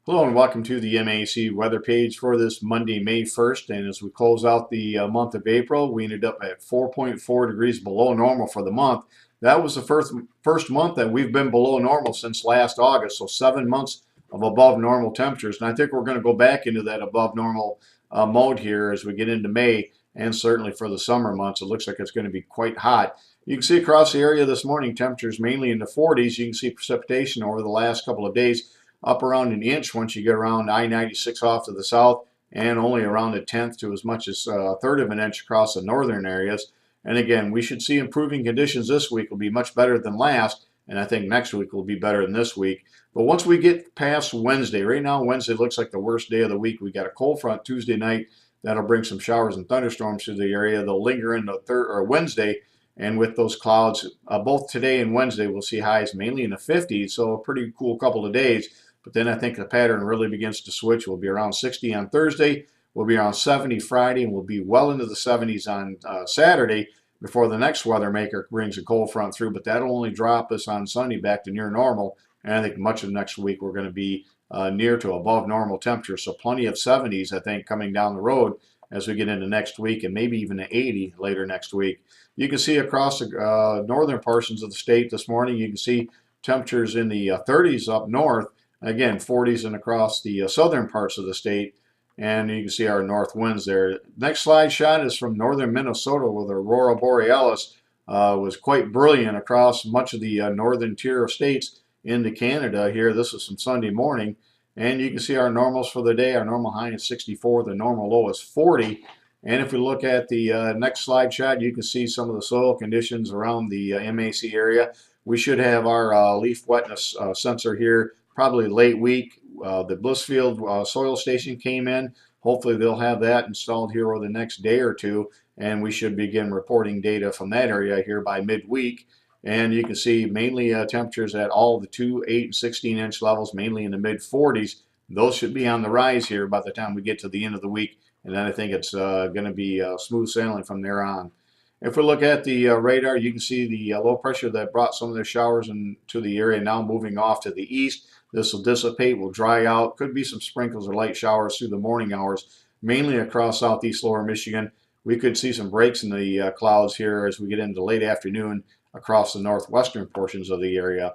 Hello and welcome to the MAC weather page for this Monday, May 1st. And as we close out the month of April, we ended up at 4.4 degrees below normal for the month. That was the first month that we've been below normal since last August. So 7 months of above normal temperatures. And I think we're going to go back into that above normal mode here as we get into May, and certainly for the summer months. It looks like it's going to be quite hot. You can see across the area this morning, temperatures mainly in the 40s. You can see precipitation over the last couple of days up around an inch once you get around I-96 off to the south, and only around a tenth to as much as a third of an inch across the northern areas. And again, we should see improving conditions this week. Will be much better than last, and I think next week will be better than this week. But once we get past Wednesday, right now Wednesday looks like the worst day of the week. We got a cold front Tuesday night that'll bring some showers and thunderstorms through the area. They'll linger into Wednesday, and with those clouds, both today and Wednesday, we'll see highs mainly in the 50s. So a pretty cool couple of days. But then I think the pattern really begins to switch. We'll be around 60 on Thursday. We'll be around 70 Friday, and we'll be well into the 70s on Saturday before the next weather maker brings a cold front through. But that'll only drop us on Sunday back to near normal. And I think much of next week we're going to be near to above normal temperatures. So plenty of 70s, I think, coming down the road as we get into next week, and maybe even to 80 later next week. You can see across the northern portions of the state this morning, you can see temperatures in the 30s up north. Again, 40s and across the southern parts of the state, and you can see our north winds there. Next slide shot is from northern Minnesota, where the Aurora Borealis was quite brilliant across much of the northern tier of states into Canada here. This is from Sunday morning, and you can see our normals for the day. Our normal high is 64, the normal low is 40. And if we look at the next slide shot, you can see some of the soil conditions around the MAC area. We should have our leaf wetness sensor here probably late week. The Blissfield soil station came in. Hopefully they'll have that installed here over the next day or two, and we should begin reporting data from that area here by midweek. And you can see mainly temperatures at all the 2, 8, and 16-inch levels, mainly in the mid-40s. Those should be on the rise here by the time we get to the end of the week, and then I think it's going to be smooth sailing from there on. If we look at the radar, you can see the low pressure that brought some of the showers into the area now moving off to the east. This will dissipate, will dry out. Could be some sprinkles or light showers through the morning hours, mainly across southeast lower Michigan. We could see some breaks in the clouds here as we get into late afternoon across the northwestern portions of the area.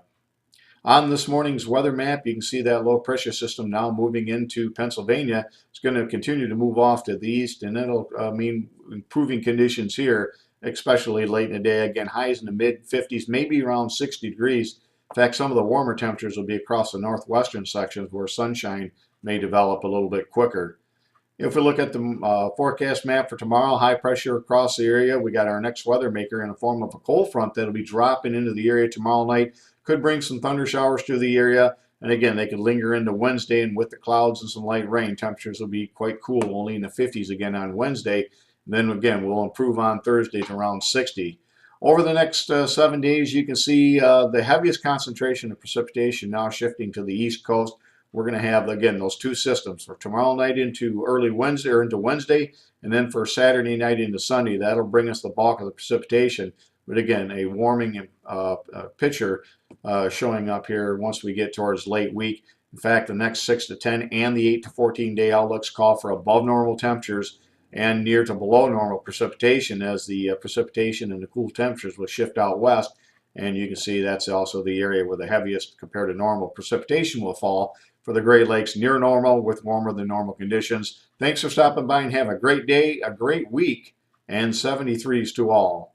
On this morning's weather map, you can see that low pressure system now moving into Pennsylvania. It's going to continue to move off to the east, and that'll mean improving conditions here, especially late in the day. Again, highs in the mid-50s, maybe around 60 degrees. In fact, some of the warmer temperatures will be across the northwestern sections where sunshine may develop a little bit quicker. If we look at the forecast map for tomorrow, high pressure across the area. We got our next weather maker in the form of a cold front that'll be dropping into the area tomorrow night. Could bring some thunder showers through the area. And again, they could linger into Wednesday, and with the clouds and some light rain, temperatures will be quite cool, only in the 50s again on Wednesday. And then again, we'll improve on Thursday to around 60. Over the next 7 days, you can see the heaviest concentration of precipitation now shifting to the east coast. We're going to have, again, those two systems for tomorrow night into early Wednesday, or into Wednesday, and then for Saturday night into Sunday. That'll bring us the bulk of the precipitation. But again, a warming picture showing up here once we get towards late week. In fact, the next 6 to 10 and the 8 to 14 day outlooks call for above normal temperatures and near to below normal precipitation, as the precipitation and the cool temperatures will shift out west. And you can see that's also the area where the heaviest compared to normal precipitation will fall for the Great Lakes, near normal with warmer than normal conditions. Thanks for stopping by, and have a great day, a great week, and 73s to all.